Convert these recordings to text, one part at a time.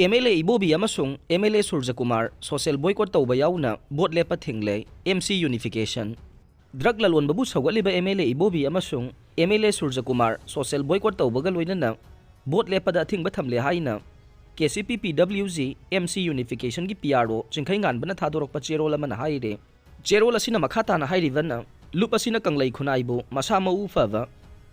MLA Ibobi MLA Surjakumar Social Boycott Touba Yaona Leppa Thingle MC Unification Drug lalon babu sawaliba MLA Ibobi MLA Surjakumar Social Boycott Touba Galoinana Leppa Thingle Thamle Haina KCPPWG MC Unification gi PRO Chinkaingan Bana Thadorok Pacherola Man Haide Cherola Sina Makata na Hairivana Lupasina Kanglai Kunaibo Masama Ufava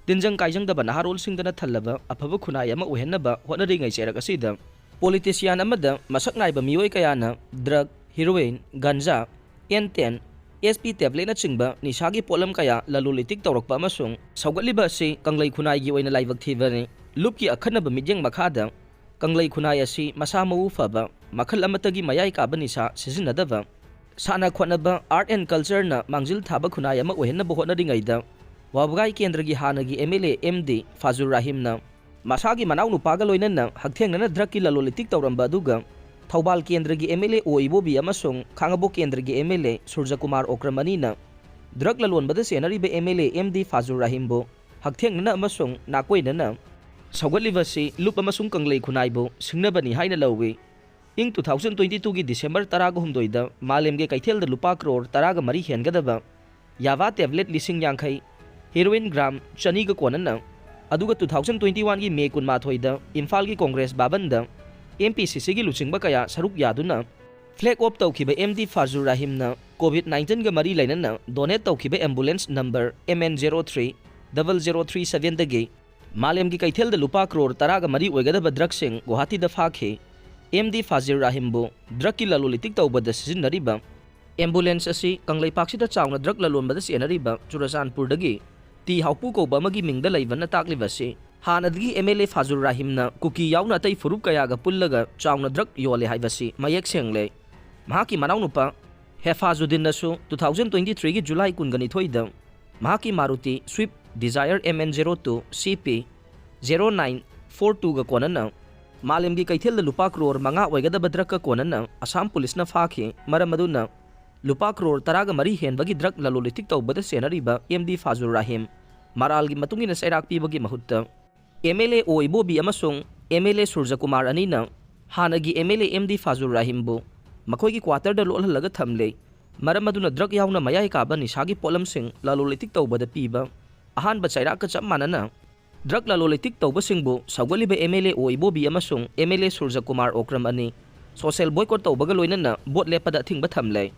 Tinjang Kaijang da Banaharol Sing Dana Talava Apava Kunayama Uhenaba Wanaring Cherakasida Politician amada masak naiba miyoy kayana drug, heroin, ganja, N10, SP tablet na chingba ni sagi polam kaya lalulitik tawrok pa amasung sawgatliba si kanglay kunay gi na live activity lupki akhan na bamidyang makada kanglay kunay si masama ufaba makal amatagi mayay ka ba ni sa sisinadaba sana khwana ba art and culture na mangjil thaba kunay ama uhen na buhot na dingayda wabgay kendra gi hanagi MLA MD Fazur Rahim na Masagi manaw no pagaloinan na hagtheng na drug ki lalolitik tawramba aduga Thawbal Kendra gi MLA Ibobi amasung Khangabo Kendra gi MLA Surjakumar Okramani na drug lalon bada senari be MLA MD Fazur Rahimbo hagtheng na amasung nakoy na sawgatliba si lup amasung kanglay kunaybo singnabani haina lawi ing 2022 gi December 18 da malem ge kaithel da lupa crore 10 mari hengadaba yava tablet lising yangkhai heroin gram chani ga konan na aduga 2021 gi May 18 da Imphal gi Congress babanda MPCC gi luchingba kaya saruk yaduna flag off tawkhiba MD Fazur Rahim na COVID-19 ga mari lainan na donate tawkhiba ambulance number MN03 0037 dagi malem gi kaithel da lupa crore 10 ga mari oigadaba drug sing Guwahati da fakhe MD Fazur Rahim bo drug ki lalulitik tawbada sisinariba ambulance asi kanglaipak sida chawna drug lalonbada senariba Churasanpur dagi Ti haupu ko ba magi mingda laiban na taklibasi hanadgi MLA Fazur Rahim na kuki yauna tay furup kaya ga pullaga chawna drug yole haibasi mayek sengle mahaki manaw nupa Hefazudin nasu 2023 gi July kun gani thoida mahaki Maruti Swift Desire MN02 CP 0942 ga konana malem gi kaithel da lupa crore manga oigada badrak ka konana Assam police na fakhe maramaduna lupa crore 10 ga mari hen bagi drug lalulitik tawbada senariba MD Fazur Rahim Maralgi matungin sa Iraq pibagi mahutta MLA Ibobi amasung MLA Surjakumar anina hanagi MLA MD Fazur Rahim bo makoy gi quarter da lol halaga thamle maramaduna drug yauna mayay ka ba ni sagi polam sing lalulitik tawbada piba ahan ba sa Iraq ka manana drug lalulitik tawba sing bo sawgaliba MLA Ibobi amasung MLA Surjakumar Okram ani social boycott tawbaga loinan na Leppa Thingle thamle